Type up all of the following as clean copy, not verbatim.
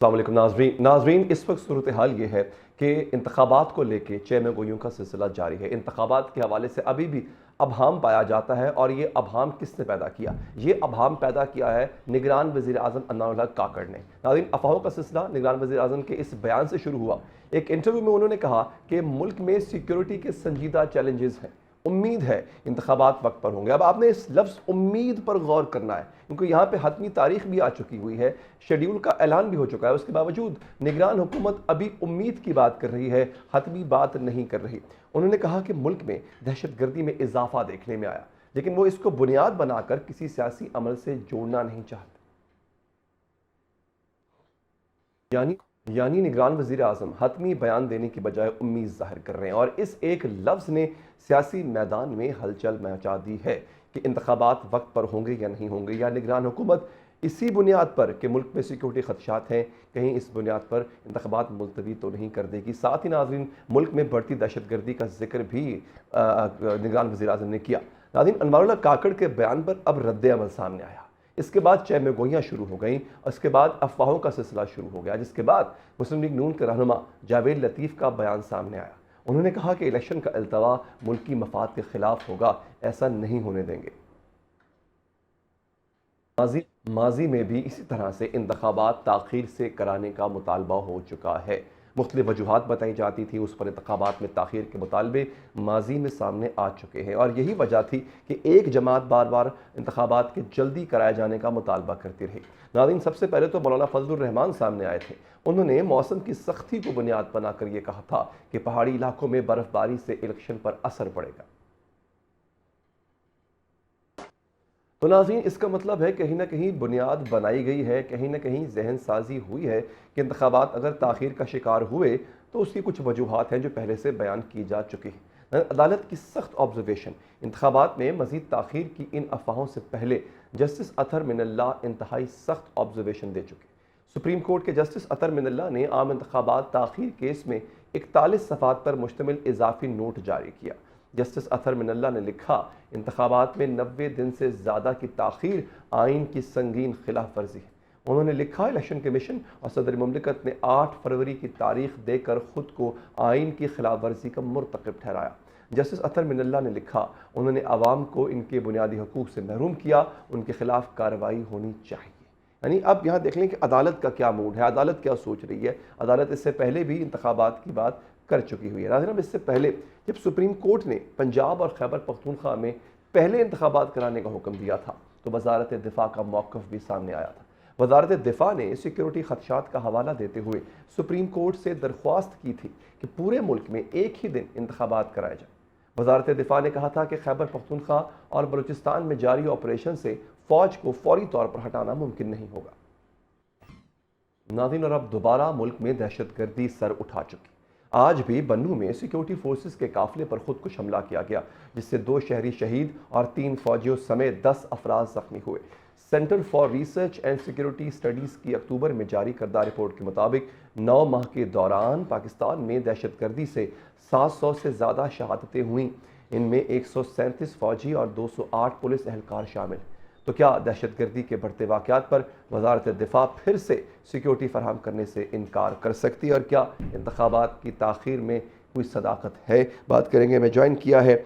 السلام علیکم ناظرین اس وقت صورتحال یہ ہے کہ انتخابات کو لے کے چہ میں گوئیوں کا سلسلہ جاری ہے۔ انتخابات کے حوالے سے ابھی بھی ابہام پایا جاتا ہے، اور یہ ابہام کس نے پیدا کیا؟ یہ ابہام پیدا کیا ہے نگران وزیر اعظم انوار الحق کاکڑ نے۔ ناظرین، افواہوں کا سلسلہ نگران وزیر اعظم کے اس بیان سے شروع ہوا۔ ایک انٹرویو میں انہوں نے کہا کہ ملک میں سیکیورٹی کے سنجیدہ چیلنجز ہیں، امید ہے انتخابات وقت پر ہوں گے۔ اب آپ نے اس لفظ امید پر غور کرنا ہے، کیونکہ یہاں پہ حتمی تاریخ بھی آ چکی ہوئی ہے، شیڈیول کا اعلان بھی ہو چکا ہے، اس کے باوجود نگران حکومت ابھی امید کی بات کر رہی ہے، حتمی بات نہیں کر رہی۔ انہوں نے کہا کہ ملک میں دہشت گردی میں اضافہ دیکھنے میں آیا، لیکن وہ اس کو بنیاد بنا کر کسی سیاسی عمل سے جوڑنا نہیں چاہتے۔ یعنی نگران وزیر اعظم حتمی بیان دینے کی بجائے امید ظاہر کر رہے ہیں، اور اس ایک لفظ نے سیاسی میدان میں ہلچل مچا دی ہے کہ انتخابات وقت پر ہوں گے یا نہیں ہوں گے، یا نگران حکومت اسی بنیاد پر کہ ملک میں سیکیورٹی خدشات ہیں، کہیں اس بنیاد پر انتخابات ملتوی تو نہیں کر دے گی۔ ساتھ ہی ناظرین، ملک میں بڑھتی دہشت گردی کا ذکر بھی نگران وزیر اعظم نے کیا۔ ناظرین، انوار اللہ کاکڑ کے بیان پر اب رد عمل سامنے آیا، اس کے بعد چہ میں گوئیاں شروع ہو گئیں، اور اس کے بعد افواہوں کا سلسلہ شروع ہو گیا، جس کے بعد مسلم لیگ نون کے رہنما جاوید لطیف کا بیان سامنے آیا۔ انہوں نے کہا کہ الیکشن کا التوا ملکی مفاد کے خلاف ہوگا، ایسا نہیں ہونے دیں گے۔ ماضی میں بھی اسی طرح سے انتخابات تاخیر سے کرانے کا مطالبہ ہو چکا ہے، مختلف وجوہات بتائی جاتی تھی، اس پر انتخابات میں تاخیر کے مطالبے ماضی میں سامنے آ چکے ہیں، اور یہی وجہ تھی کہ ایک جماعت بار بار انتخابات کے جلدی کرائے جانے کا مطالبہ کرتی رہی۔ ناظرین، سب سے پہلے تو مولانا فضل الرحمان سامنے آئے تھے۔ انہوں نے موسم کی سختی کو بنیاد بنا کر یہ کہا تھا کہ پہاڑی علاقوں میں برف باری سے الیکشن پر اثر پڑے گا۔ تو ناظرین، اس کا مطلب ہے کہیں نہ کہیں بنیاد بنائی گئی ہے، کہیں نہ کہیں ذہن سازی ہوئی ہے کہ انتخابات اگر تاخیر کا شکار ہوئے تو اس کی کچھ وجوہات ہیں جو پہلے سے بیان کی جا چکی ہیں۔ عدالت کی سخت آبزرویشن، انتخابات میں مزید تاخیر کی ان افواہوں سے پہلے جسٹس اطہر من اللہ انتہائی سخت آبزرویشن دے چکے۔ سپریم کورٹ کے جسٹس اطہر من اللہ نے عام انتخابات تاخیر کیس میں 41 صفحات پر مشتمل اضافی نوٹ جاری کیا۔ جسٹس اطہر من اللہ نے لکھا، انتخابات میں 90 دن سے زیادہ کی تاخیر آئین کی سنگین خلاف ورزی ہے۔ انہوں نے لکھا، الیکشن کمیشن اور صدر مملکت نے 8 فروری کی تاریخ دے کر خود کو آئین کی خلاف ورزی کا مرتکب ٹھہرایا۔ جسٹس اطہر من اللہ نے لکھا، انہوں نے عوام کو ان کے بنیادی حقوق سے محروم کیا، ان کے خلاف کارروائی ہونی چاہیے۔ یعنی اب یہاں دیکھ لیں کہ عدالت کا کیا موڈ ہے، عدالت کیا سوچ رہی ہے۔ عدالت اس سے پہلے بھی انتخابات کی بات کر چکی ہوئی ہے۔ ناظرین، اس سے پہلے جب سپریم کورٹ نے پنجاب اور خیبر پختونخوا میں پہلے انتخابات کرانے کا حکم دیا تھا تو وزارت دفاع کا موقف بھی سامنے آیا تھا۔ وزارت دفاع نے سیکیورٹی خدشات کا حوالہ دیتے ہوئے سپریم کورٹ سے درخواست کی تھی کہ پورے ملک میں ایک ہی دن انتخابات کرائے جائیں۔ وزارت دفاع نے کہا تھا کہ خیبر پختونخوا اور بلوچستان میں جاری آپریشن سے فوج کو فوری طور پر ہٹانا ممکن نہیں ہوگا۔ ناظرین، اور اب دوبارہ ملک میں دہشت گردی سر اٹھا چکی۔ آج بھی بنوں میں سیکیورٹی فورسز کے قافلے پر خودکش حملہ کیا گیا، جس سے 2 شہری شہید اور 3 فوجیوں سمیت 10 افراد زخمی ہوئے۔ Centre for research and security studies کی اکتوبر میں جاری کردہ رپورٹ کے مطابق 9 ماہ کے دوران پاکستان میں دہشت گردی سے 700 سے زیادہ شہادتیں ہوئیں۔ ان میں 137 فوجی اور 208 پولیس اہلکار شامل ہیں۔ تو کیا دہشت گردی کے بڑھتے واقعات پر وزارت دفاع پھر سے سیکیورٹی فراہم کرنے سے انکار کر سکتی ہے، اور کیا انتخابات کی تاخیر میں کوئی صداقت ہے؟ بات کریں گے۔ میں جوائن کیا ہے،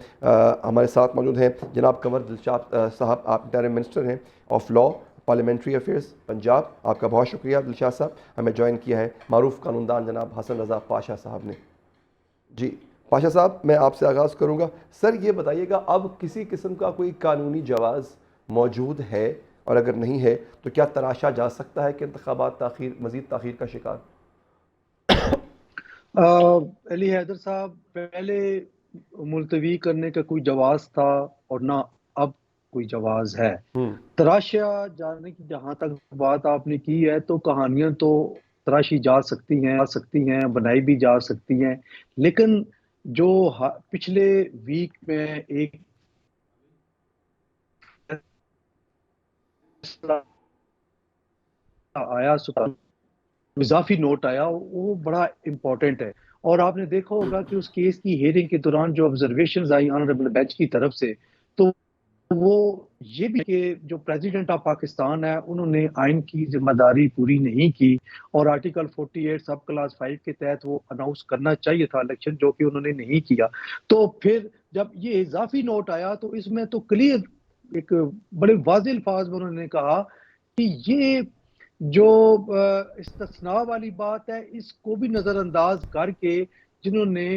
ہمارے ساتھ موجود ہیں جناب قمر دلشاد صاحب، آپ انٹرم منسٹر ہیں of law parliamentary affairs Punjab. آپ کا بہت شکریہ دلشاد صاحب۔ ہمیں جوائن کیا ہے معروف قانوندان جناب حسن رضا پاشا صاحب نے۔ جی پاشا صاحب، میں آپ سے آغاز کروں گا۔ سر، یہ بتائیے گا، اب کسی قسم کا کوئی قانونی جواز موجود ہے، اور اگر نہیں ہے تو کیا تراشا جا سکتا ہے کہ انتخابات مزید تاخیر کا شکار؟ علی حیدر صاحب، پہلے ملتوی کرنے کا کوئی جواز تھا اور نہ اب کوئی جواز ہے۔ تراشا جانے کی جہاں تک بات آپ نے کی ہے، تو کہانیاں تو تراشی جا سکتی ہیں، بنائی بھی جا سکتی ہیں، لیکن جو پچھلے ویک میں ایک آیا، اضافی نوٹ آیا، وہ بڑا امپورٹنٹ ہے۔ اور آپ نے دیکھا ہوگا کہ اس کیس کی ہیئرنگ کے دوران جو آبزرویشنز آئی آنریبل بینچ کی طرف سے، تو وہ یہ بھی کہ جو پریزیڈنٹ آف پاکستان ہے انہوں نے آئین کی ذمہ داری پوری نہیں کی، اور آرٹیکل 48 سب کلاس 5 کے تحت وہ اناؤنس کرنا چاہیے تھا الیکشن، جو کہ انہوں نے نہیں کیا۔ تو پھر جب یہ اضافی نوٹ آیا تو اس میں تو کلیئر ایک بڑے واضح الفاظ میں انہوں نے کہا کہ یہ جو استثناء والی بات ہے اس کو بھی نظر انداز کر کے جنہوں نے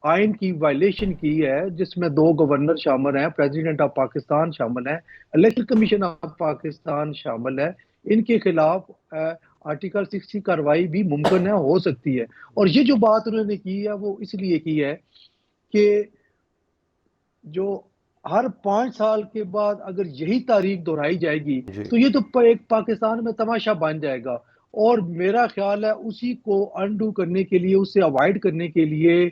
آئین کی وائلیشن کی ہے، جس میں 2 گورنر شامل ہیں، پریزیڈنٹ آف پاکستان شامل ہیں، الیکشن کمیشن آف پاکستان شامل ہے، ان کے خلاف آرٹیکل 60 کارروائی بھی ممکن ہے، ہو سکتی ہے۔ اور یہ جو بات انہوں نے کی ہے وہ اس لیے کی ہے کہ جو ہر 5 سال کے بعد اگر یہی تاریخ دہرائی جائے گی جی تو یہ تو ایک پاکستان میں تماشا بن جائے گا، اور میرا خیال ہے اسی کو انڈو کرنے کے لیے، اسے اوائڈ کرنے کے لیے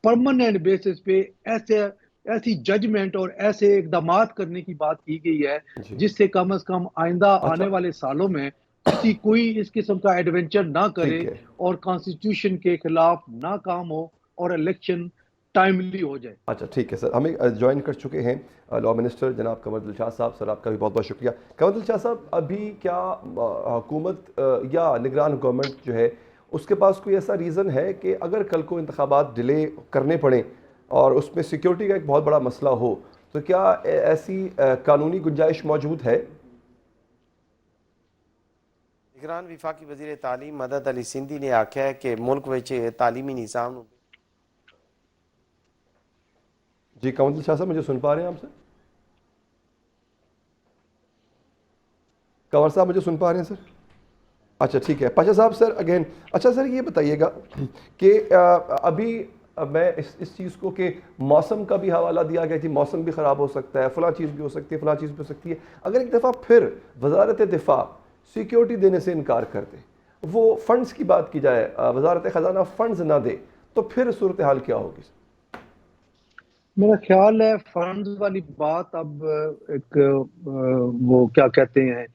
پرماننٹ بیسس پہ ایسی ججمنٹ اور ایسے اقدامات کرنے کی بات کی گئی ہے جی جس سے کم از کم آئندہ اچھا آنے والے سالوں میں کوئی اس قسم کا ایڈونچر نہ کرے ٹھیک ہے اور کانسٹیٹیوشن کے خلاف نہ کام ہو اور الیکشن ٹائملی ہو جائے۔ اچھا ٹھیک ہے سر، ہمیں جوائن کر چکے ہیں لا منسٹر جناب قمر دلشاد صاحب۔ سر آپ کا بھی بہت بہت شکریہ۔ قمر دلشاد صاحب، ابھی کیا حکومت یا نگران گورنمنٹ جو ہے اس کے پاس کوئی ایسا ریزن ہے کہ اگر کل کو انتخابات ڈیلے کرنے پڑیں اور اس میں سیکیورٹی کا ایک بہت بڑا مسئلہ ہو تو کیا ایسی قانونی گنجائش موجود ہے؟ نگران وفاقی وزیر تعلیم مدد علی سندھی نے آخیا ہے کہ ملک وچ تعلیمی نظام جی قمر دلشاد صاحب مجھے سن پا رہے ہیں آپ سے؟ کنور صاحب مجھے سن پا رہے ہیں سر؟ اچھا ٹھیک ہے، پاشا صاحب سر اگین، اچھا سر یہ بتائیے گا کہ ابھی میں اس چیز کو کہ موسم کا بھی حوالہ دیا گیا کہ موسم بھی خراب ہو سکتا ہے، فلاں چیز بھی ہو سکتی ہے، فلاں چیز بھی ہو سکتی ہے، اگر ایک دفعہ پھر وزارت دفاع سیکیورٹی دینے سے انکار کر دے، وہ فنڈز کی بات کی جائے، وزارت خزانہ فنڈز نہ دے، تو پھر صورتحال کیا ہوگی؟ میرا خیال ہے فنڈز والی بات اب ایک وہ کیا کہتے ہیں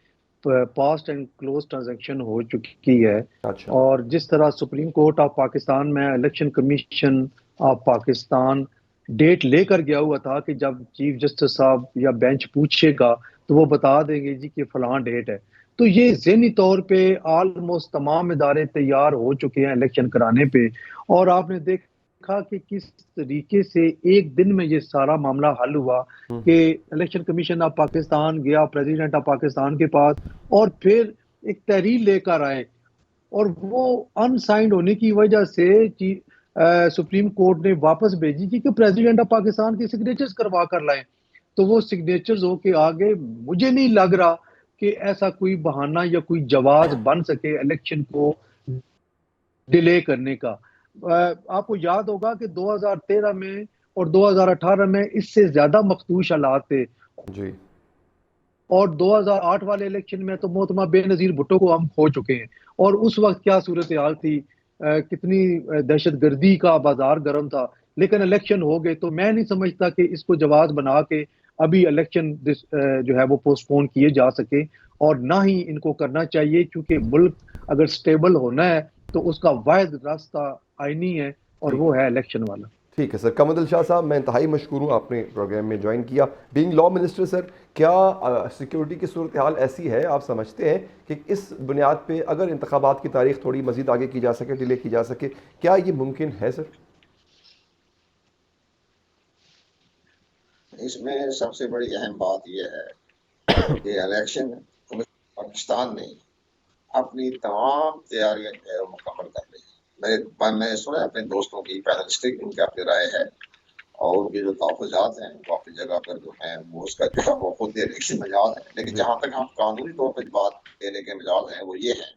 پاسٹ اینڈ کلوز ٹرانزیکشن ہو چکی ہے، اچھا اور جس طرح سپریم کورٹ آف پاکستان میں election commission of Pakistan date لے کر گیا ہوا تھا کہ جب چیف جسٹس صاحب یا بینچ پوچھے گا تو وہ بتا دیں گے جی کہ فلاں ڈیٹ ہے، تو یہ ذہنی طور پہ آلموسٹ تمام ادارے تیار ہو چکے ہیں الیکشن کرانے پہ، اور آپ نے دیکھا کہ کس طریقے سے ایک دن میں یہ سارا معاملہ حل ہوا کہ الیکشن کمیشن آف پاکستان گیا پریزیڈنٹ آف پاکستان کے پاس اور پھر ایک تحریر لے کر آئے، اور وہ ان سائنڈ ہونے کی وجہ سے سپریم کورٹ نے واپس بھیجی تھی کہ پریزیڈنٹ آف پاکستان کی سگنیچرز کروا کر لائیں، تو وہ سگنیچرز ہو کے آگے مجھے نہیں لگ رہا کہ ایسا کوئی بہانہ یا کوئی جواز بن سکے الیکشن کو ڈیلے کرنے کا۔ آپ کو یاد ہوگا کہ 2013 میں اور 2018 میں اس سے زیادہ مخدوش حالات تھے، جی اور 2008 والے الیکشن میں تو محترمہ بے نظیر بھٹو کو ہم کھو چکے ہیں، اور اس وقت کیا صورتحال تھی، کتنی دہشت گردی کا بازار گرم تھا، لیکن الیکشن ہو گئے، تو میں نہیں سمجھتا کہ اس کو جواز بنا کے ابھی الیکشن جو ہے وہ پوسٹ پون کیے جا سکے، اور نہ ہی ان کو کرنا چاہیے، کیونکہ ملک اگر سٹیبل ہونا ہے تو اس کا واحد راستہ آئینی ہے اور ٹھیک وہ ہے الیکشن والا۔ ٹھیک ہے سر۔ قمر دلشاد صاحب میں انتہائی مشکور ہوں آپ نے پروگرام میں جوائن کیا۔ بینگ لا منسٹر سر، کیا سیکیورٹی کی صورتحال ایسی ہے، آپ سمجھتے ہیں کہ اس بنیاد پہ اگر انتخابات کی تاریخ تھوڑی مزید آگے کی جا سکے، ڈیلے کی جا سکے، کیا یہ ممکن ہے سر؟ اس میں سب سے بڑی اہم بات یہ ہے کہ الیکشن کمیشن پاکستان نے اپنی تمام تیاریاں جو ہے مکمل کر لی ہے۔ میں سنا اپنے دوستوں کی پینلسٹک ان کی اپنی رائے ہے، اور ان کے جو تحفظات ہیں وہ اپنی جگہ پر جو ہیں وہ اس کا جو ہے وہ خود دینے کے مجاز ہیں، لیکن جہاں تک ہم قانونی طور پہ بات دینے کے مجاز ہیں وہ یہ ہے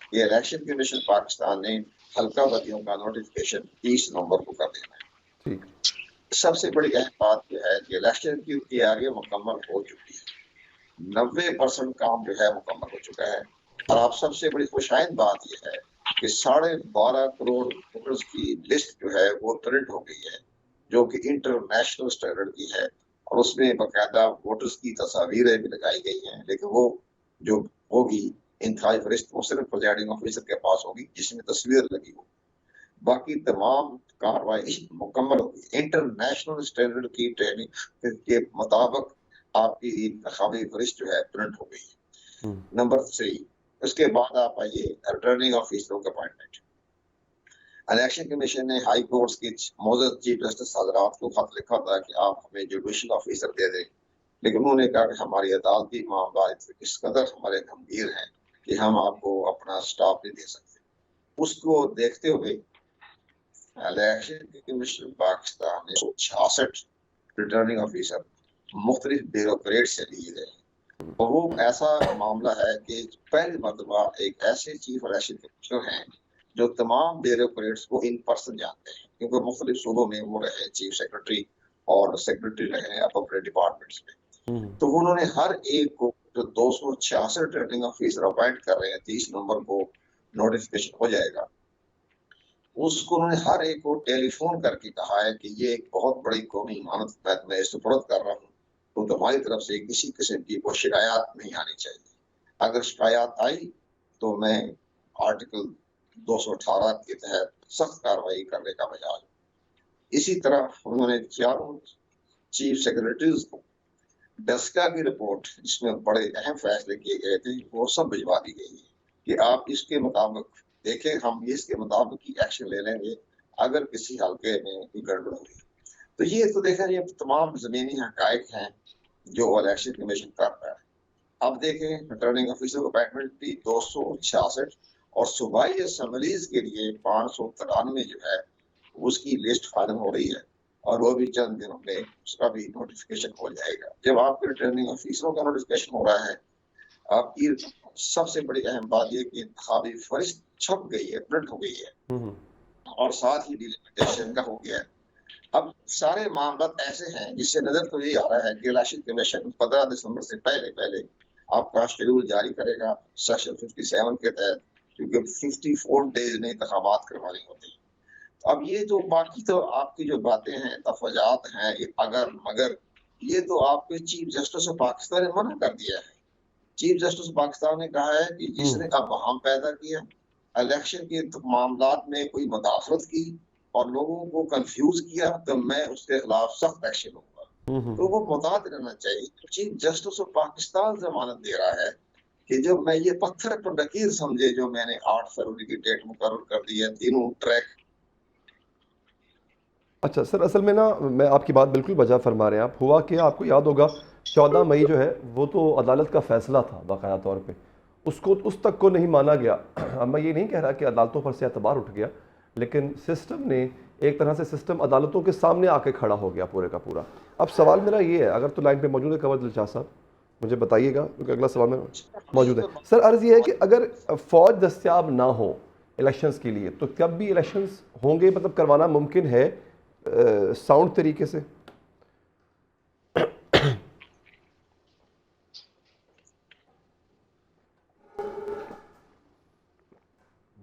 کہ الیکشن کمیشن پاکستان نے حلقہ بدیوں کا نوٹیفکیشن 30 نومبر کو کر دینا ہے۔ ٹھیک سب سے بڑی اہم بات یہ ہے کہ الیکشن کی تیاریاں مکمل ہو چکی ہے، 90% کام جو ہے مکمل ہو چکا ہے، اور آپ سب سے بڑی خوشائند بات یہ ہے کہ 12.5 کروڑ ووٹرز کی لسٹ جو ہے وہ پرنٹ ہو گئی ہے، جو کہ انٹرنیشنل سٹینڈرڈ کی ہے، اور اس میں باقاعدہ ووٹرز کی تصاویریں بھی لگائی گئی ہیں، لیکن وہ جو ہوگی انتہائی فہرست وہ صرف پریزائڈنگ آفیسر کے پاس ہوگی جس میں تصویر لگی ہوگی، باقی تمام کاروائی مکمل ہوگی۔ انٹرنیشنل سٹینڈرڈ کی ٹریننگ کے مطابق آپ کی انتخابی فہرست جو ہے پرنٹ ہو گئی ہے۔ نمبر 3، اس کے بعد آپ آئیے ریٹرننگ آفیسروں کا اپائنٹمنٹ۔ الیکشن کمیشن نے ہائی کورٹس کی معزز چیف جسٹس حضرات کو خط لکھا تھا کہ آپ ہمیں جوڈیشل آفیسر دے دیں، لیکن انہوں نے کہا کہ ہماری عدالتی معاملات اس قدر ہمارے گمبھیر ہیں کہ ہم آپ کو اپنا سٹاف نہیں دے سکتے۔ اس کو دیکھتے ہوئے الیکشن کمیشن پاکستان نے 66 ریٹرننگ آفیسر مختلف بیوروکریٹ سے لیے گئے، اور وہ ایسا معاملہ ہے کہ پہلی مرتبہ ایک ایسے چیف الیکشن کمشنر ہیں جو تمام بیوروکریٹس کو ان پرسن جانتے ہیں، کیونکہ مختلف صوبوں میں وہ رہے چیف سیکرٹری اور سیکرٹری رہے اپروپریٹ ڈپارٹمنٹس میں۔ تو انہوں نے ہر ایک کو جو 266 ریٹرننگ آفیسر اپوائنٹ کر رہے ہیں، 30 نومبر کو نوٹیفکیشن ہو جائے گا، اس کو انہوں نے ہر ایک کو ٹیلی فون کر کے کہا ہے کہ یہ ایک بہت بڑی قومی امانت میں سپرد کر رہا ہوں، تو تمہاری طرف سے کسی قسم کی کوئی شکایات نہیں آنی چاہیے۔ اگر شکایات آئی تو میں آرٹیکل 218 کے تحت سخت کارروائی کرنے کا مجال۔ اسی طرح انہوں نے چاروں چیف سیکرٹریز کو ڈسکا کی رپورٹ جس میں بڑے اہم فیصلے کیے گئے تھے وہ سب بھجوا دی گئی ہے کہ آپ اس کے مطابق دیکھیں، ہم اس کے مطابق ہی ایکشن لے لیں گے اگر کسی حلقے میں کوئی گڑبڑ ہوئی۔ تو یہ تو دیکھیں، یہ تمام زمینی حقائق ہیں جو الیکشن کمیشن کر رہا ہے۔ اب دیکھیں ریٹرننگ آفیسر اپائنٹمنٹ بھی 266 اور صوبائی اسمبلیز کے لیے 593 جو ہے اس کی لسٹ فائنل ہو رہی ہے، اور وہ بھی چند دنوں میں اس کا بھی نوٹیفکیشن ہو جائے گا۔ جب آپ کے ریٹرننگ آفیسروں کا نوٹیفکیشن ہو رہا ہے، آپ کی سب سے بڑی اہم بات یہ کہ انتخابی فہرست چھپ گئی ہے، پرنٹ ہو گئی ہے، اور ساتھ ہی ڈیلیمیٹیشن کا ہو گیا ہے۔ اب سارے معاملات ایسے ہیں جس سے نظر تو یہ آ رہا ہے کہ الیکشن کمیشن 15 دسمبر سے پہلے آپ کا شیڈول جاری کرے گا سیکشن 57 کے تحت، کیونکہ 54 ڈیز میں انتخابات کروانی ہوتی ہیں۔ اب یہ جو باقی تو آپ کی جو باتیں ہیں، تفویضات ہیں، اگر مگر، یہ تو آپ کے چیف جسٹس آف پاکستان نے منع کر دیا ہے۔ چیف جسٹس آف پاکستان نے کہا ہے کہ جس نے ابہام پیدا کیا، الیکشن کے معاملات میں کوئی مداخلت کی اور لوگوں کو کنفیوز کیا، تو میں اس کے خلاف سخت ایکشن لوں گا۔ تو وہ محتاط رہنا چاہیے۔ چیف جسٹس آف پاکستان ضمانت دے رہا ہے کہ جو میں یہ پتھر پر لکیر سمجھے جو میں نے 8 فروری کی ڈیٹ مقرر کر دی ہے، تینوں ٹریک۔ اچھا سر، اصل میں نا میں آپ کی بات بالکل بجا فرما رہے ہیں آپ۔ ہوا کہ آپ کو یاد ہوگا 14 مئی جو ہے وہ تو عدالت کا فیصلہ تھا، باقاعدہ طور پہ اس تک کو نہیں مانا گیا۔ اب میں یہ نہیں کہہ رہا کہ عدالتوں پر سے اعتبار اٹھ گیا، لیکن سسٹم نے ایک طرح سے سسٹم عدالتوں کے سامنے آ کے کھڑا ہو گیا پورے کا پورا۔ اب سوال میرا یہ ہے، اگر تو لائن پہ موجود ہے کنور دلشاد صاحب مجھے بتائیے گا، کیونکہ اگلا سوال میں موجود ہے۔ سر عرض یہ ہے کہ اگر فوج دستیاب نہ ہو الیکشنز کے لیے تو کب بھی الیکشنز ہوں گے، مطلب کروانا ممکن ہے ساؤنڈ طریقے سے؟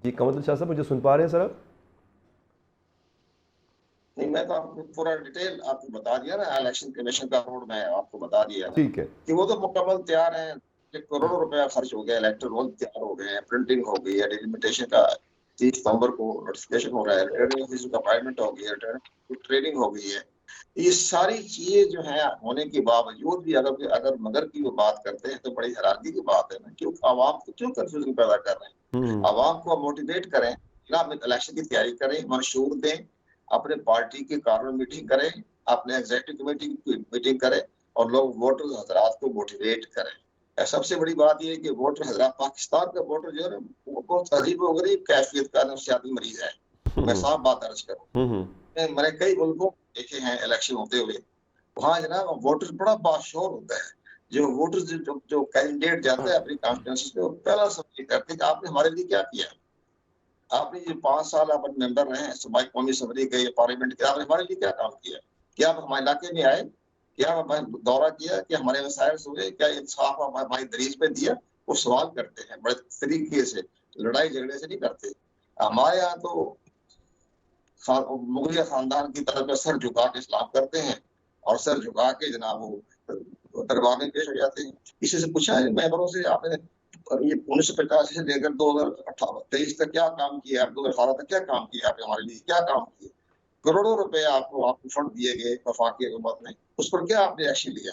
جی کنور دلشاد صاحب مجھے سن پا رہے ہیں سر آپ؟ نہیں، میں تو آپ کو پورا ڈیٹیل آپ کو بتا دیا نا، الیکشن کمیشن کا روڈ میں آپ کو بتا دیا ٹھیک ہے کہ وہ تو مکمل تیار ہیں، کہ کروڑوں روپیہ خرچ ہو گیا، الیکٹر رول تیار ہو گئے ہیں، پرنٹنگ ہو گئی ہے، ڈیلیمیٹیشن کا 30 نومبر کو نوٹیفکیشن ہو رہا ہے، ریٹرننگ آفیسر کا اپائنٹمنٹ ہو گئی ہے، ٹریننگ ہو گئی ہے۔ یہ ساری چیزیں جو ہیں ہونے کے باوجود بھی اگر مگر کی وہ بات کرتے ہیں تو بڑی حیرانگی کی بات ہے نا، کیوں عوام کو کیوں کنفیوژن پیدا کر رہے ہیں؟ عوام کو موٹیویٹ کریں، الیکشن کی تیاری کریں، منشور دیں، اپنے پارٹی کی کارنر میٹنگ کریں، اپنے ایگزیکٹو کمیٹی کی میٹنگ کریں، اور لوگ ووٹر حضرات کو موٹیویٹ کریں۔ سب سے بڑی بات یہ ہے کہ ووٹر حضرات، پاکستان کا ووٹر جو ہے نا وہ بہت عجیب و غریب کیفیت کا نفسیاتی مریض ہے۔ میں صاف بات درج کروں، میں نے کئی ملکوں دیکھے ہیں الیکشن ہوتے ہوئے، وہاں جناب ووٹر بڑا باشعور ہوتا ہے۔ جو ووٹر جو کینڈیڈیٹ جاتا ہے اپنی کانسٹیٹوئنسی میں، وہ پہلا سوال کرتے ہیں کہ آپ نے ہمارے لیے کیا کیا، آپ نے یہ 5 سال آپ ممبر رہے ہیں صوبائی قومی اسمبلی کے، پارلیمنٹ کے، آپ نے ہمارے لیے کیا کام کیا؟ کیا آپ ہمارے علاقے میں آئے؟ کیا ہمارے دورہ کیا؟ کیا ہمارے مسائل ہوئے؟ کیا انصاف ہماری دریز پہ دیا؟ وہ سوال کرتے ہیں بڑے طریقے سے، لڑائی جھگڑے سے نہیں کرتے۔ ہمارے یہاں تو مغلیہ خاندان کی طرف سر جھکا کے اسلام کرتے ہیں، اور سر جھکا کے جناب وہ دربار میں پیش ہو جاتے ہیں۔ اسی سے پوچھا ہے ممبروں سے، آپ نے یہ 1985 سے لے کر 2023 تک کیا کام کیا، 2018 تک کیا کام کیا، آپ نے ہمارے لیے کیا کام کیا؟ کروڑوں روپے آپ کو فنڈ دیے گئے وفاقی حکومت نے، اس پر کیا آپ نے ایکشن لیا؟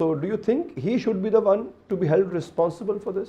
so do you think he should be the one to be held responsible for this?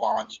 5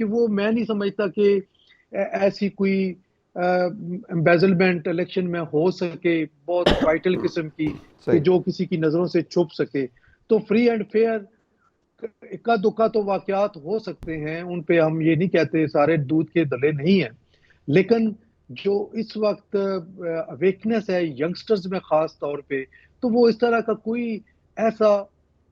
کہ وہ میں نہیں سمجھتا کہ ایسی کوئی امبیزلمنٹ الیکشن میں ہو سکے بہت وائٹل قسم کی کہ جو کسی کی نظروں سے چھپ سکے. تو فری اینڈ فیئر اکا دکا تو واقعات ہو سکتے ہیں، ان پہ ہم یہ نہیں کہتے سارے دودھ کے دلے نہیں ہیں، لیکن جو اس وقت ویکنس ہے ینگسٹرز میں خاص طور پہ، تو وہ اس طرح کا کوئی ایسا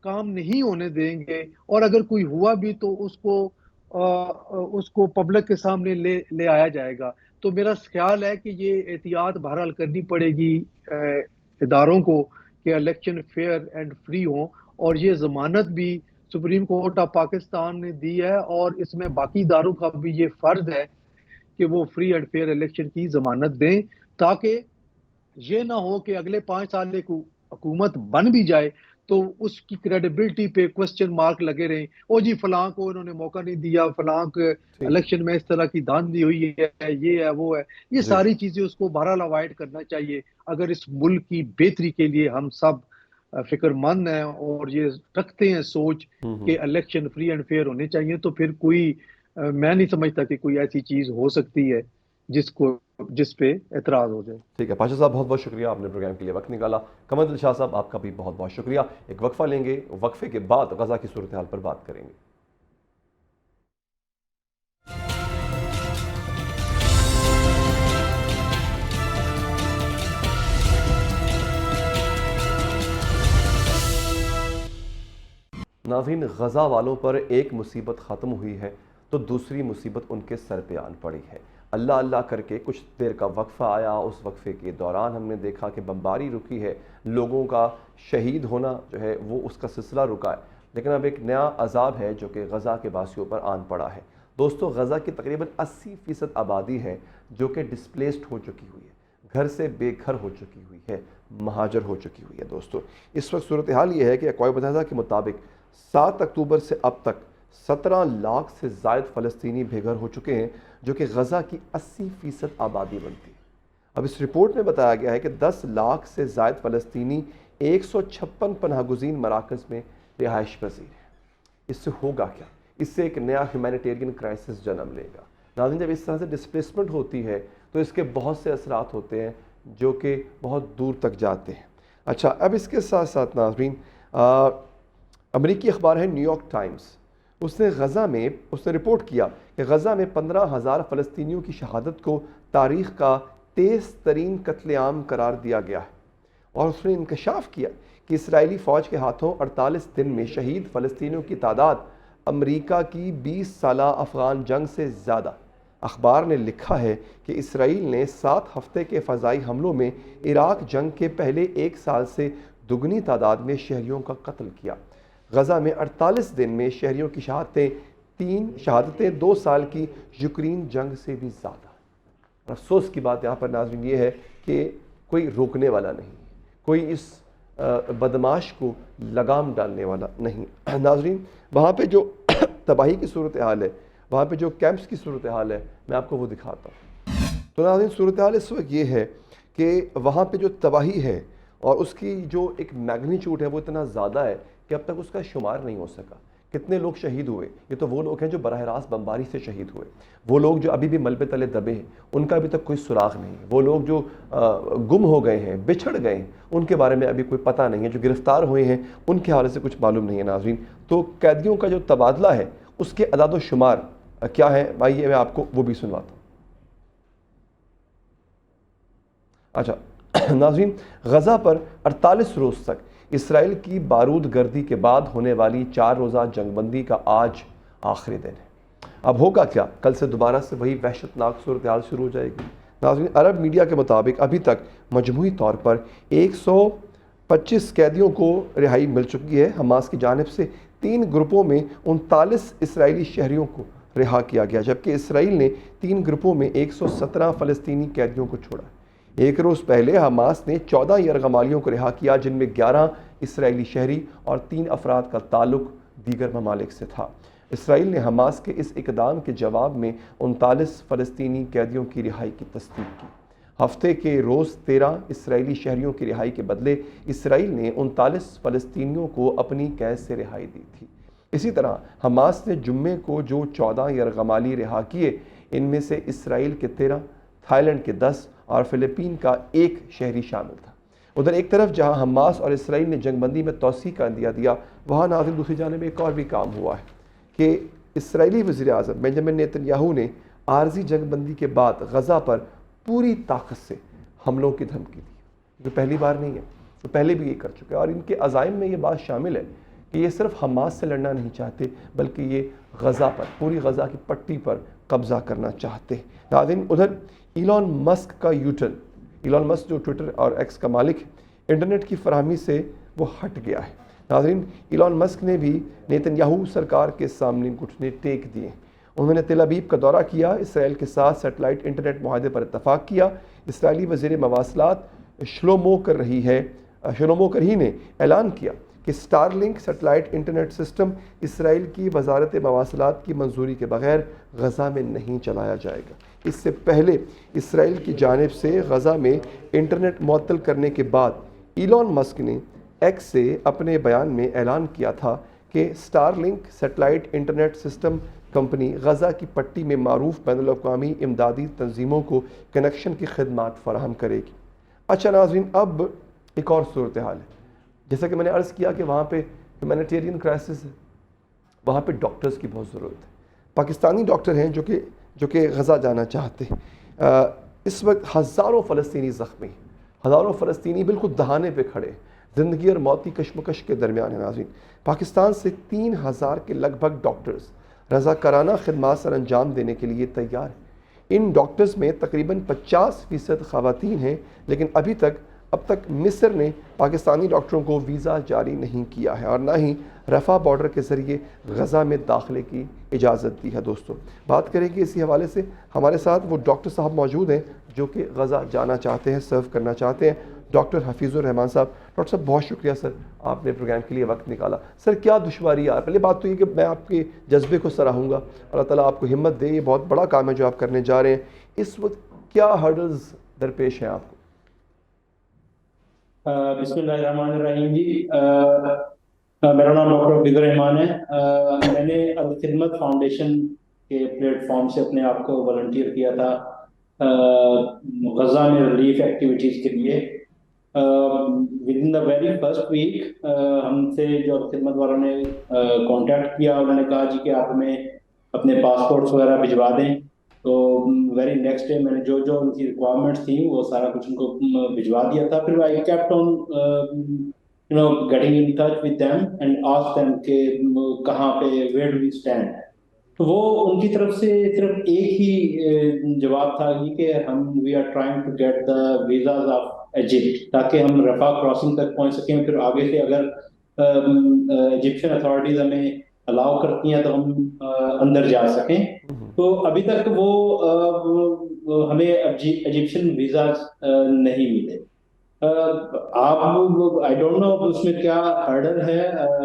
کام نہیں ہونے دیں گے، اور اگر کوئی ہوا بھی تو اس کو پبلک کے سامنے لے آیا جائے گا. تو میرا خیال ہے کہ یہ احتیاط بہرحال کرنی پڑے گی اداروں کو کہ الیکشن فیئر اینڈ فری ہوں، اور یہ ضمانت بھی سپریم کورٹ آف پاکستان نے دی ہے، اور اس میں باقی اداروں کا بھی یہ فرض ہے کہ وہ فری اینڈ فیئر الیکشن کی ضمانت دیں، تاکہ یہ نہ ہو کہ اگلے 5 سال کو حکومت بن بھی جائے تو اس کی کریڈیبلٹی پہ کوسچن مارک لگے رہیں، او جی فلاں کو انہوں نے موقع نہیں دیا، فلاں کے الیکشن میں اس طرح کی دھاندلی ہوئی ہے، یہ ہے وہ ہے. یہ ساری چیزیں اس کو بہرحال اوائڈ کرنا چاہیے اگر اس ملک کی بہتری کے لیے ہم سب فکر مند ہیں اور یہ رکھتے ہیں سوچ کہ الیکشن فری اینڈ فیئر ہونے چاہیے. تو پھر کوئی میں نہیں سمجھتا کہ کوئی ایسی چیز ہو سکتی ہے جس پہ اعتراض ہو جائے. ٹھیک ہے پاشا صاحب، بہت بہت شکریہ، آپ نے پروگرام کے لیے وقت نکالا. قمر دل شاہ صاحب، آپ کا بھی بہت بہت شکریہ. ایک وقفہ لیں گے، وقفے کے بعد غزہ کی صورتحال پر بات کریں گے. ناظرین، غزہ والوں پر ایک مصیبت ختم ہوئی ہے تو دوسری مصیبت ان کے سر پہ آن پڑی ہے. اللہ اللہ کر کے کچھ دیر کا وقفہ آیا، اس وقفے کے دوران ہم نے دیکھا کہ بمباری رکی ہے، لوگوں کا شہید ہونا جو ہے وہ اس کا سلسلہ رکا ہے، لیکن اب ایک نیا عذاب ہے جو کہ غزہ کے باسیوں پر آن پڑا ہے. دوستو، غزہ کی تقریباً 80% آبادی ہے جو کہ ڈسپلیسڈ ہو چکی ہوئی ہے، گھر سے بے گھر ہو چکی ہوئی ہے، مہاجر ہو چکی ہوئی ہے. دوستو، اس وقت صورتحال یہ ہے کہ اقوام متحدہ کے مطابق 7 اکتوبر سے اب تک 17 لاکھ سے زائد فلسطینی بے گھر ہو چکے ہیں، جو کہ غزہ کی 80% آبادی بنتی ہے. اب اس رپورٹ میں بتایا گیا ہے کہ 10 لاکھ سے زائد فلسطینی 156 پناہ گزین مراکز میں رہائش پذیر ہیں. اس سے ہوگا کیا؟ اس سے ایک نیا ہیومینیٹیرین کرائسس جنم لے گا. ناظرین، جب اس طرح سے ڈسپلیسمنٹ ہوتی ہے تو اس کے بہت سے اثرات ہوتے ہیں جو کہ بہت دور تک جاتے ہیں. اچھا، اب اس کے ساتھ ساتھ ناظرین، امریکی اخبار ہے نیو یارک ٹائمز، اس نے رپورٹ کیا کہ غزہ میں 15,000 فلسطینیوں کی شہادت کو تاریخ کا تیز ترین قتل عام قرار دیا گیا ہے، اور اس نے انکشاف کیا کہ اسرائیلی فوج کے ہاتھوں 48 دن میں شہید فلسطینیوں کی تعداد امریکا کی 20 سالہ افغان جنگ سے زیادہ. اخبار نے لکھا ہے کہ اسرائیل نے 7 ہفتے کے فضائی حملوں میں عراق جنگ کے پہلے 1 سال سے دگنی تعداد میں شہریوں کا قتل کیا. غزہ میں 48 دن میں شہریوں کی شہادتیں 2 سال کی یوکرین جنگ سے بھی زیادہ. افسوس کی بات یہاں پر ناظرین یہ ہے کہ کوئی روکنے والا نہیں، کوئی اس بدماش کو لگام ڈالنے والا نہیں. ناظرین، وہاں پہ جو تباہی کی صورتحال ہے، وہاں پہ جو کیمپس کی صورتحال ہے، میں آپ کو وہ دکھاتا ہوں. تو ناظرین، صورتحال اس وقت یہ ہے کہ وہاں پہ جو تباہی ہے اور اس کی جو ایک میگنیچیوڈ ہے وہ اتنا زیادہ ہے کہ اب تک اس کا شمار نہیں ہو سکا. کتنے لوگ شہید ہوئے؟ یہ تو وہ لوگ ہیں جو براہ راست بمباری سے شہید ہوئے. وہ لوگ جو ابھی بھی ملبے تلے دبے ہیں، ان کا ابھی تک کوئی سراغ نہیں. وہ لوگ جو گم ہو گئے ہیں، بچھڑ گئے ہیں، ان کے بارے میں ابھی کوئی پتہ نہیں ہے. جو گرفتار ہوئے ہیں ان کے حوالے سے کچھ معلوم نہیں ہے. ناظرین، تو قیدیوں کا جو تبادلہ ہے اس کے اعداد و شمار کیا ہے، آئیے میں آپ کو وہ بھی سنواتا ہوں. اچھا ناظرین، غزہ پر 48 روز تک اسرائیل کی بارود گردی کے بعد ہونے والی 4 روزہ جنگ بندی کا آج آخری دن ہے. اب ہوگا کیا؟ کل سے دوبارہ سے وہی وحشت ناک صورتحال شروع ہو جائے گی. ناظرین، عرب میڈیا کے مطابق ابھی تک مجموعی طور پر 125 قیدیوں کو رہائی مل چکی ہے. حماس کی جانب سے 3 گروپوں میں 39 اسرائیلی شہریوں کو رہا کیا گیا، جبکہ اسرائیل نے 3 گروپوں میں 117 فلسطینی قیدیوں کو چھوڑا. ایک روز پہلے حماس نے 14 یرغمالیوں کو رہا کیا، جن میں 11 اسرائیلی شہری اور 3 افراد کا تعلق دیگر ممالک سے تھا. اسرائیل نے حماس کے اس اقدام کے جواب میں 39 فلسطینی قیدیوں کی رہائی کی تصدیق کی. ہفتے کے روز 13 اسرائیلی شہریوں کی رہائی کے بدلے اسرائیل نے 39 فلسطینیوں کو اپنی قید سے رہائی دی تھی. اسی طرح حماس نے جمعے کو جو 14 یرغمالی رہا کیے، ان میں سے اسرائیل کے 13، تھائی لینڈ کے 10 اور فلپین کا 1 شہری شامل تھا۔ ادھر ایک طرف جہاں حماس اور اسرائیل نے جنگ بندی میں توسیع کا عندیہ دیا، وہاں ناظرین دوسری جانب ایک اور بھی کام ہوا ہے کہ اسرائیلی وزیر اعظم بنجامن نیتن یاہو نے عارضی جنگ بندی کے بعد غزہ پر پوری طاقت سے حملوں کی دھمکی دی، جو پہلی بار نہیں ہے، تو پہلے بھی یہ کر چکے ہیں، اور ان کے عزائم میں یہ بات شامل ہے کہ یہ صرف حماس سے لڑنا نہیں چاہتے بلکہ یہ غزہ پر، پوری غزہ کی پٹی پر قبضہ کرنا چاہتے ہیں۔ ناظرین ادھر ایلان مسک کا یوٹرن، ایلان مسک جو ٹویٹر اور ایکس کا مالک ہے، انٹرنیٹ کی فراہمی سے وہ ہٹ گیا ہے۔ ناظرین ایلان مسک نے بھی نیتن یاہو سرکار کے سامنے گھٹنے ٹیک دیے۔ انہوں نے تل ابیب کا دورہ کیا، اسرائیل کے ساتھ سیٹلائٹ انٹرنیٹ معاہدے پر اتفاق کیا۔ اسرائیلی وزیر مواصلات شلومو کرہی نے اعلان کیا کہ Starlink satellite internet system Israel کی وزارت مواصلات کی منظوری کے بغیر غزہ میں نہیں چلایا جائے گا۔ اس سے پہلے اسرائیل کی جانب سے غزہ میں انٹرنیٹ معطل کرنے کے بعد ایلان مسک نے ایکس سے اپنے بیان میں اعلان کیا تھا کہ Starlink satellite internet system company Gaza کی پٹی میں معروف بین الاقوامی امدادی تنظیموں کو کنیکشن کی خدمات فراہم کرے گی۔ اچھا ناظرین، اب ایک اور صورتحال ہے، جیسا کہ میں نے عرض کیا کہ وہاں پہ ہیومینیٹیرین کرائسس ہے، وہاں پہ ڈاکٹرز کی بہت ضرورت ہے۔ پاکستانی ڈاکٹر ہیں جو کہ غزہ جانا چاہتے ہیں۔ اس وقت ہزاروں فلسطینی زخمی، ہزاروں فلسطینی بالکل دہانے پہ کھڑے، زندگی اور موت کی کشمکش کے درمیان ہیں۔ ناظرین پاکستان سے 3000 کے لگ بھگ ڈاکٹرز رضاکارانہ خدمات سر انجام دینے کے لیے تیار ہیں۔ ان ڈاکٹرز میں تقریباً 50% خواتین ہیں، لیکن اب تک مصر نے پاکستانی ڈاکٹروں کو ویزا جاری نہیں کیا ہے اور نہ ہی رفح بارڈر کے ذریعے غزہ میں داخلے کی اجازت دی ہے۔ دوستو بات کریں کہ اسی حوالے سے ہمارے ساتھ وہ ڈاکٹر صاحب موجود ہیں جو کہ غزہ جانا چاہتے ہیں، سرو کرنا چاہتے ہیں، ڈاکٹر حفیظ الرحمان صاحب۔ ڈاکٹر صاحب بہت شکریہ سر، آپ نے پروگرام کے لیے وقت نکالا۔ سر کیا دشواری ہے؟ پہلے بات تو یہ کہ میں آپ کے جذبے کو سراہوں گا، اللہ تعالیٰ آپ کو ہمت دے، یہ بہت بڑا کام ہے جو آپ کرنے جا رہے ہیں۔ اس وقت کیا ہرڈلز درپیش ہیں آپ کو؟ بسم اللہ الرحمن الرحیم جی، میرا نام ڈاکٹر حفیظ الرحمان ہے۔ میں نے الخدمت فاؤنڈیشن کے پلیٹ فارم سے اپنے آپ کو والنٹیئر کیا تھا غزہ میں ریلیف ایکٹیویٹیز کے لیے۔ ودن دا ویری فرسٹ ویک ہم سے جو الخدمت والوں نے کانٹیکٹ کیا، انہوں نے کہا جی کہ آپ ہمیں اپنے پاسپورٹس وغیرہ بھجوا دیں۔ تو ویری نیکسٹ ڈے میں نے جو ان کی ریکوائرمنٹس تھیں وہ سارا کچھ ان کو بھجوا دیا تھا۔ پھر I kept on getting in touch with them and ask them کہ کہاں پہ ویئر ڈو وی اسٹینڈ۔ تو وہ ان کی طرف سے صرف ایک ہی جواب تھا کہ ہم we are trying to get the visas of Egypt, تاکہ ہم رفح کراسنگ تک پہنچ سکیں، پھر آگے سے اگر ایجپشین اتھارٹیز ہمیں الاؤ کرتی ہیں تو ہم اندر جا سکیں۔ تو ابھی تک وہ ہمیں ایجپشن ویزاز نہیں ملے۔ آپ آئی ڈونٹ نو اس میں کیا ہرڈل ہے،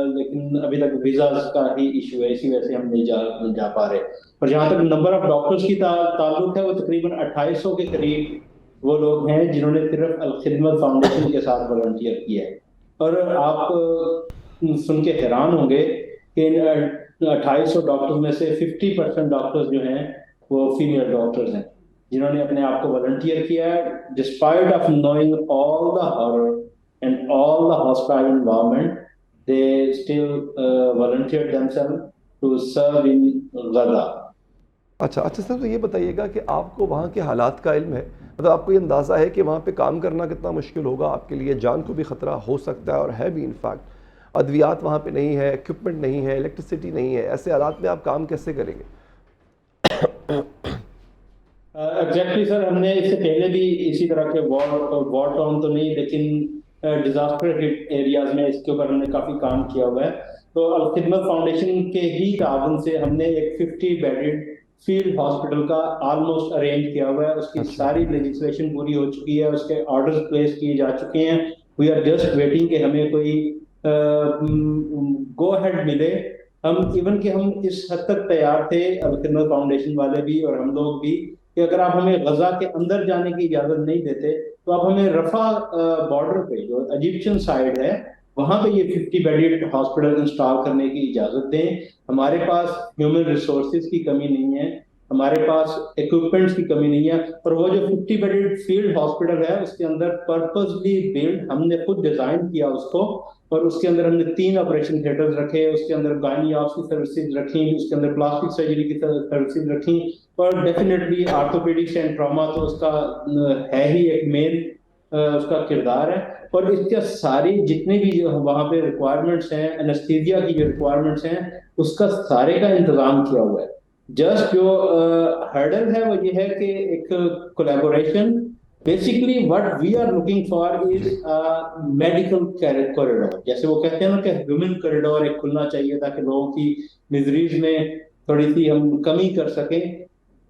لیکن ابھی تک ویزاز کا ہی ایشو ہے، اسی وجہ سے ہم نہیں جا پا رہے۔ اور جہاں تک نمبر آف ڈاکٹرز کی تعلق ہے، وہ تقریباً 2800 کے قریب وہ لوگ ہیں جنہوں نے صرف الخدمت فاؤنڈیشن کے ساتھ والنٹیئر کیا ہے۔ اور آپ سن کے حیران ہوں گے کہ 2800 ڈاکٹرز میں سے 50% ڈاکٹرز جو ہیں وہ فیمیل ڈاکٹرز ہیں جنہوں نے اپنے آپ کو والنٹیئر کیا ہے، despite of knowing all the horror and all the hostile environment, they still volunteer them to serve in Gaza. اچھا سر، تو یہ بتائیے گا کہ آپ کو وہاں کے حالات کا علم ہے؟ مطلب آپ کو یہ اندازہ ہے کہ وہاں پہ کام کرنا کتنا مشکل ہوگا؟ آپ کے لیے جان کو بھی خطرہ ہو سکتا ہے اور ہے بھی۔ انفیکٹ ادویات وہاں پہ نہیں ہے، ایکوپمنٹ نہیں ہے، الیکٹریسٹی نہیں ہے، ایسے حالات میں آپ کام کیسے کریں گے؟ ایگزیکٹلی سر، ہم نے اس سے پہلے بھی اسی طرح کے وار ٹاؤن تو نہیں لیکن ڈیزاسٹر ہٹ ایریاز میں اس کے اوپر ہم نے کافی کام کیا ہوا ہے۔ تو الخدمت فاؤنڈیشن کے ہی تعاون سے ہم نے ایک 50 بیڈڈ فیلڈ ہاسپٹل کا آلموسٹ ارینج کیا ہوا ہے۔ اس کی ساری لیجسلیشن پوری ہو چکی ہے، اس کے آرڈرز پلیس کیے جا چکے ہیں۔ وی آر جسٹ ویٹنگ کہ ہمیں کوئی گو ہیڈ ملے۔ ہم ایون کہ ہم اس حد تک تیار تھے، الخدمت فاؤنڈیشن والے بھی اور ہم لوگ بھی، کہ اگر آپ ہمیں غزہ کے اندر جانے کی اجازت نہیں دیتے تو آپ ہمیں رفح بارڈر پہ جو ایجپشین سائڈ ہے وہاں پہ یہ 50 بیڈڈ ہاسپٹل انسٹال کرنے کی اجازت دیں. ہمارے پاس ہیومن ریسورسز کی کمی نہیں ہے, ہمارے پاس ایکوپمنٹس کی کمی نہیں ہے, اور وہ جو 50 بیڈڈ فیلڈ ہاسپٹل ہے اس کے اندر پرپزلی بلڈ, ہم نے خود ڈیزائن کیا اس کو, اور اس کے اندر ہم نے 3 آپریشن تھیٹرز رکھے, اس کے اندر گائنی آپس کی سروسز رکھی, اس کے اندر پلاسٹک سرجری کی سروسز رکھی, اور ڈیفینیٹلی آرتھوپیڈکس اینڈ ٹراما تو اس کا ہے ہی ایک مین اس کا کردار ہے. اور اس کے ساری جتنے بھی جو وہاں پہ ریکوائرمنٹس ہیں, انستھیزیا کی جو ریکوائرمنٹس ہیں, اس کا سارے کا انتظام کیا ہوا ہے. جسٹ جو ہرڈل ہے وہ یہ ہے کہ ایک collaboration. Basically what we are looking for is medical corridor, جیسے وہ کہتے ہیں نا کہ ہیومن کوریڈور ایک کھلنا چاہیے تاکہ لوگوں کی مزریز میں تھوڑی سی ہم کمی کر سکیں.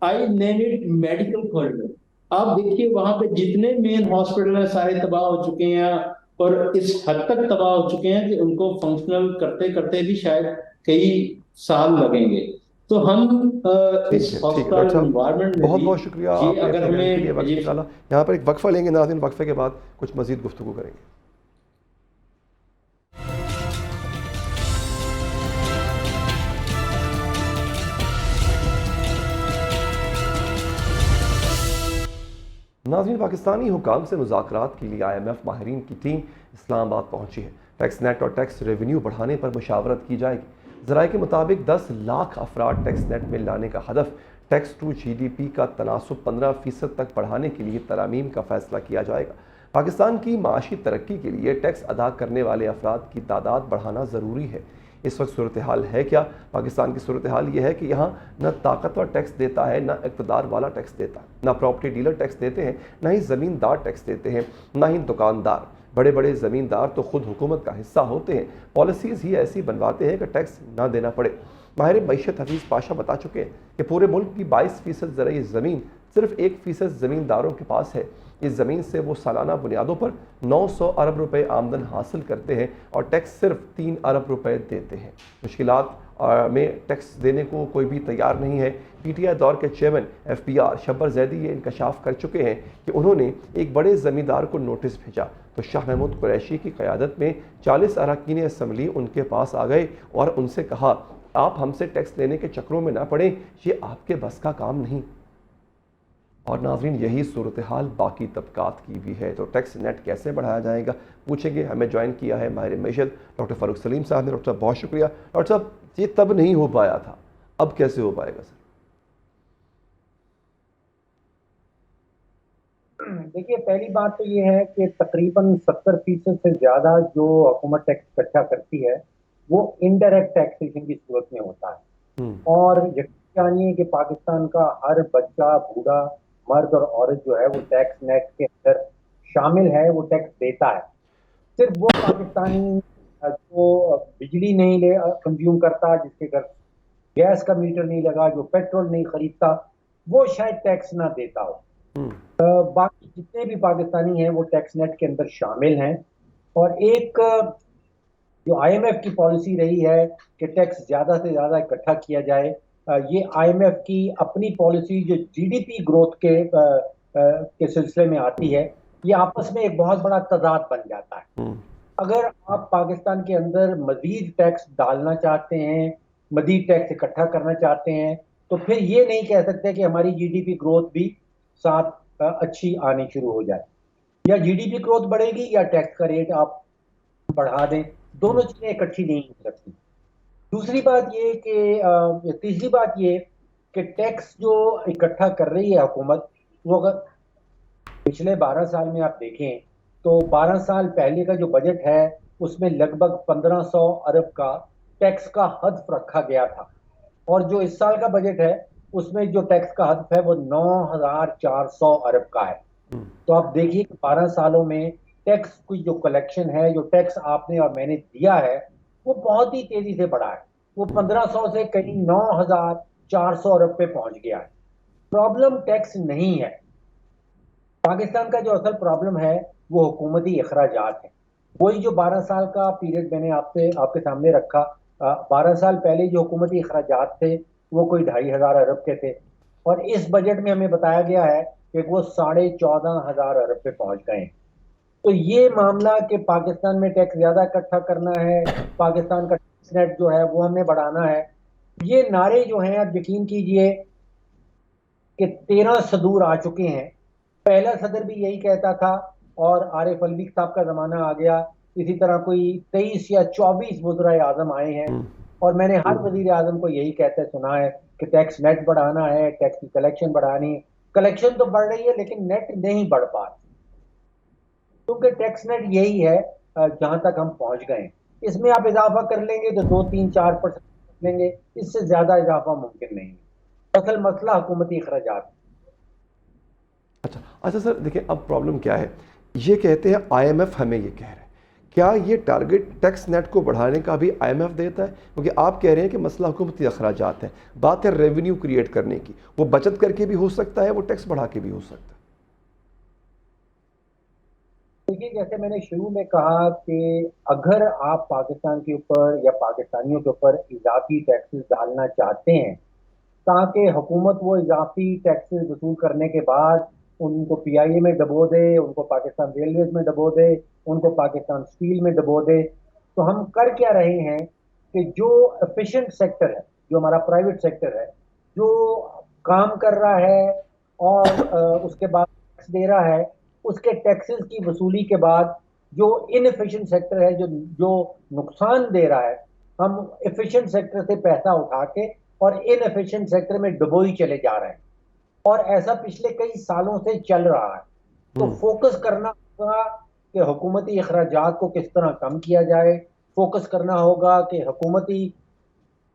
آئی نیم اٹ میڈیکل کوریڈور. آپ دیکھیے وہاں پہ جتنے مین ہاسپٹل ہیں سارے تباہ ہو چکے ہیں, اور اس حد تک تباہ ہو چکے ہیں کہ ان کو فنکشنل کرتے کرتے بھی شاید کئی سال لگیں گے. تو ہم اس ہاسپٹل انوائرمنٹ میں بہت بہت شکریہ آپ نے اپنے بیان کے لیے وقت نکالا. یہاں پر ایک وقفہ لیں گے ناظرین, وقفے کے بعد کچھ مزید گفتگو کریں گے. ناظرین, پاکستانی حکام سے مذاکرات کے لیے IMF ماہرین کی ٹیم اسلام آباد پہنچی ہے. ٹیکس نیٹ اور ٹیکس ریونیو بڑھانے پر مشاورت کی جائے گی. ذرائع کے مطابق 10 لاکھ افراد ٹیکس نیٹ میں لانے کا ہدف ٹیکس ٹو GDP کا تناسب 15% تک بڑھانے کے لیے ترامیم کا فیصلہ کیا جائے گا. پاکستان کی معاشی ترقی کے لیے ٹیکس ادا کرنے والے افراد کی تعداد بڑھانا ضروری ہے. اس وقت صورتحال ہے کیا؟ پاکستان کی صورتحال یہ ہے کہ یہاں نہ طاقتور ٹیکس دیتا ہے, نہ اقتدار والا ٹیکس دیتا ہے, نہ پراپرٹی ڈیلر ٹیکس دیتے ہیں, نہ ہی زمیندار ٹیکس دیتے ہیں, نہ ہی دکاندار. بڑے بڑے زمیندار تو خود حکومت کا حصہ ہوتے ہیں, پالیسیز ہی ایسی بنواتے ہیں کہ ٹیکس نہ دینا پڑے. ماہر معیشت حفیظ پاشا بتا چکے ہیں کہ پورے ملک کی 22% زرعی زمین صرف 1% زمینداروں کے پاس ہے. اس زمین سے وہ سالانہ بنیادوں پر 900 ارب روپے آمدن حاصل کرتے ہیں اور ٹیکس صرف 3 ارب روپے دیتے ہیں. مشکلات میں ٹیکس دینے کو کوئی بھی تیار نہیں ہے. PTI دور کے چیئرمین FBR شبر زیدی یہ انکشاف کر چکے ہیں کہ انہوں نے ایک بڑے زمیندار کو نوٹس بھیجا تو شاہ محمود قریشی کی قیادت میں 40 اراکین اسمبلی ان کے پاس آ گئے اور ان سے کہا, آپ ہم سے ٹیکس لینے کے چکروں میں نہ پڑیں, یہ آپ کے بس کا کام نہیں. اور ناظرین, یہی صورتحال باقی طبقات کی بھی ہے. تو ٹیکس نیٹ کیسے بڑھایا جائے گا پوچھیں گے. ہمیں جوائن کیا ہے ماہر معیشت ڈاکٹر فاروق سلیم صاحب نے. ڈاکٹر صاحب بہت شکریہ. ڈاکٹر صاحب, یہ تب نہیں ہو پایا تھا, اب کیسے ہو پائے گا سر؟ دیکھیے, پہلی بات تو یہ ہے کہ تقریباً 70% سے زیادہ جو حکومت ٹیکس اکٹھا کرتی ہے وہ انڈائریکٹ ٹیکسیشن کی صورت میں ہوتا ہے. اور یقین جانیے کہ پاکستان کا ہر بچہ, بوڑھا, مرد اور عورت جو ہے وہ ٹیکس نیٹ کے اندر شامل ہے, وہ ٹیکس دیتا ہے. صرف وہ پاکستانی جو بجلی نہیں کنزیوم کرتا, جس کے گھر گیس کا میٹر نہیں لگا, جو پیٹرول نہیں خریدتا, وہ شاید ٹیکس نہ دیتا ہو. باقی جتنے بھی پاکستانی ہیں وہ ٹیکس نیٹ کے اندر شامل ہیں. اور ایک جو IMF کی پالیسی رہی ہے کہ ٹیکس زیادہ سے زیادہ اکٹھا کیا جائے, یہ IMF کی اپنی پالیسی جو GDP گروتھ کے سلسلے میں آتی ہے, یہ آپس میں ایک بہت بڑا تضاد بن جاتا ہے. اگر آپ پاکستان کے اندر مزید ٹیکس ڈالنا چاہتے ہیں, مزید ٹیکس اکٹھا کرنا چاہتے ہیں, تو پھر یہ نہیں کہہ سکتے کہ ہماری GDP گروتھ بھی ساتھ اچھی آنی شروع ہو جائے. یا GDP گروتھ بڑھے گی یا ٹیکس کا ریٹ آپ بڑھا دیں, دونوں چیزیں اکٹھی نہیں ہو سکتی. دوسری بات یہ کہ تیسری بات یہ کہ ٹیکس جو اکٹھا کر رہی ہے حکومت, وہ اگر پچھلے 12 سال میں آپ دیکھیں تو 12 سال پہلے کا جو بجٹ ہے اس میں لگ بھگ 1500 ارب کا ٹیکس کا ہدف رکھا گیا تھا, اور جو اس سال کا بجٹ ہے اس میں جو ٹیکس کا ہدف ہے وہ 9400 ارب کا ہے. تو آپ دیکھیے کہ 12 سالوں میں ٹیکس کی جو کلیکشن ہے, جو ٹیکس آپ نے اور میں نے دیا ہے, وہ بہت ہی تیزی سے بڑھا ہے. وہ 1500 سے کہیں 9400 ارب پہ پہنچ گیا ہے. پرابلم ٹیکس نہیں ہے. پاکستان کا جو اصل پرابلم ہے وہ حکومتی اخراجات ہیں. وہی جو 12 سال کا پیریڈ میں نے آپ کے سامنے رکھا, 12 سال پہلے جو حکومتی اخراجات تھے وہ کوئی 2500 ارب کے تھے, اور اس بجٹ میں ہمیں بتایا گیا ہے کہ وہ 14,500 ارب پہ پہنچ گئے ہیں. تو یہ معاملہ کہ پاکستان میں ٹیکس زیادہ اکٹھا کرنا ہے، پاکستان کا ٹیکس نیٹ جو ہے وہ ہمیں بڑھانا ہے، یہ نعرے جو ہیں اب یقین کیجئے کہ 13 صدور آ چکے ہیں. پہلا صدر بھی یہی کہتا تھا اور عارف الوی صاحب کا زمانہ آ گیا، اسی طرح کوئی 23 یا 24 وزرائے اعظم آئے ہیں اور میں نے ہر وزیر اعظم کو یہی کہتے سنا ہے کہ ٹیکس نیٹ بڑھانا ہے، ٹیکس کی کلیکشن بڑھانی ہے. کلیکشن تو بڑھ رہی ہے لیکن نیٹ نہیں بڑھ پا رہی، کیونکہ ٹیکس نیٹ یہی ہے جہاں تک ہم پہنچ گئے ہیں. اس میں آپ اضافہ کر لیں گے تو 2-3-4% لیں گے، اس سے زیادہ اضافہ ممکن نہیں ہے. اصل مسئلہ حکومتی اخراجات. اچھا سر دیکھیں اب پرابلم کیا ہے، یہ کہتے ہیں آئی ایم ایف ہمیں یہ کہہ رہے ہیں، کیا یہ ٹارگٹ ٹیکس نیٹ کو بڑھانے کا بھی آئی ایم ایف دیتا ہے؟ کیونکہ آپ کہہ رہے ہیں کہ مسئلہ حکومتی اخراجات ہے، بات ہے ریونیو کریٹ کرنے کی، وہ بچت کر کے بھی ہو سکتا ہے، وہ ٹیکس بڑھا کے بھی ہو سکتا ہے. دیکھیے جیسے میں نے شروع میں کہا کہ اگر آپ پاکستان کے اوپر یا پاکستانیوں کے اوپر اضافی ٹیکسز ڈالنا چاہتے ہیں تاکہ حکومت وہ اضافی ٹیکسز وصول کرنے کے بعد ان کو پی آئی اے میں دبو دے، ان کو پاکستان ریلویز میں دبو دے، ان کو پاکستان اسٹیل میں دبو دے، تو ہم کر کیا رہے ہیں کہ جو ایفیشینٹ سیکٹر ہے، جو ہمارا پرائیویٹ سیکٹر ہے، جو کام کر رہا ہے اور اس کے بعد ٹیکس دے رہا ہے، اس کے ٹیکسز کی وصولی کے بعد جو انفیشینٹ سیکٹر ہے، جو نقصان دے رہا ہے، ہم ایفیشینٹ سیکٹر سے پیسہ اٹھا کے اور ان ایفیشینٹ سیکٹر میں ڈبوئی چلے جا رہے ہیں، اور ایسا پچھلے کئی سالوں سے چل رہا ہے. تو فوکس کرنا ہوگا کہ حکومتی اخراجات کو کس طرح کم کیا جائے، فوکس کرنا ہوگا کہ حکومتی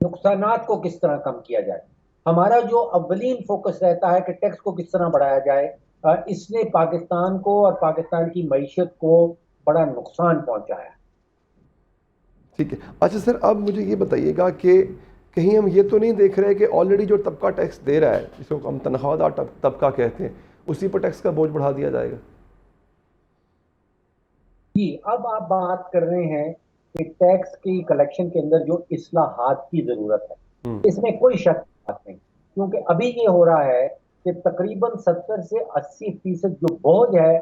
نقصانات کو کس طرح کم کیا جائے. ہمارا جو اولین فوکس رہتا ہے کہ ٹیکس کو کس طرح بڑھایا جائے. اس نے پاکستان کو اور پاکستان کی معیشت کو بڑا نقصان پہنچایا. ٹھیک ہے. اچھا سر اب مجھے یہ بتائیے گا کہ کہیں ہم یہ تو نہیں دیکھ رہے کہ آلریڈی جو طبقہ ٹیکس دے رہا ہے، جس کو ہم تنخواہ دار طبقہ کہتے ہیں، اسی پر ٹیکس کا بوجھ بڑھا دیا جائے گا؟ جی اب آپ بات کر رہے ہیں کہ ٹیکس کی کلیکشن کے اندر جو اصلاحات کی ضرورت ہے، اس میں کوئی شک نہیں، کیونکہ ابھی یہ ہو رہا ہے کہ تقریباً 70 سے 80% جو بوجھ ہے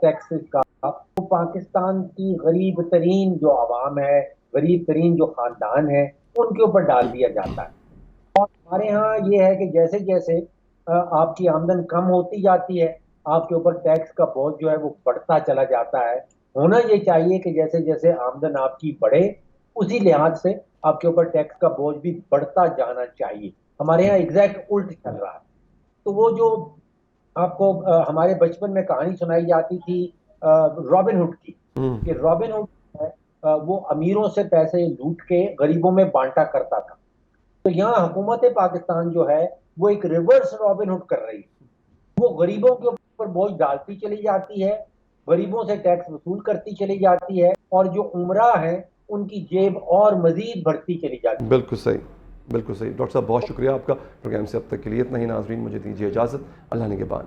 ٹیکس کا، وہ پاکستان کی غریب ترین جو عوام ہے، غریب ترین جو خاندان ہے، ان کے اوپر ڈال دیا جاتا ہے. اور ہمارے ہاں یہ ہے کہ جیسے جیسے آپ کی آمدن کم ہوتی جاتی ہے، آپ کے اوپر ٹیکس کا بوجھ جو ہے وہ بڑھتا چلا جاتا ہے. ہونا یہ چاہیے کہ جیسے جیسے آمدن آپ کی بڑھے، اسی لحاظ سے آپ کے اوپر ٹیکس کا بوجھ بھی بڑھتا جانا چاہیے. ہمارے یہاں ایگزیکٹ الٹ چل رہا ہے. تو وہ جو آپ کو ہمارے بچپن میں کہانی سنائی جاتی تھی رابن ہوڈ کی، کہ رابن ہوڈ وہ امیروں سے پیسے لوٹ کے غریبوں میں بانٹا کرتا تھا. تو یہاں حکومت پاکستان جو ہے وہ ایک ریورس رابن ہوڈ کر رہی ہے. وہ غریبوں کے اوپر بوجھ ڈالتی چلی جاتی ہے، غریبوں سے ٹیکس وصول کرتی چلی جاتی ہے، اور جو عمرہ ہیں ان کی جیب اور مزید بڑھتی چلی جاتی ہے. بالکل صحیح، بالکل صحیح. ڈاکٹر صاحب بہت شکریہ آپ کا پروگرام سے اب تک کے لیے اتنا ہی. ناظرین مجھے دیجیے اجازت. اللہ نگہبان.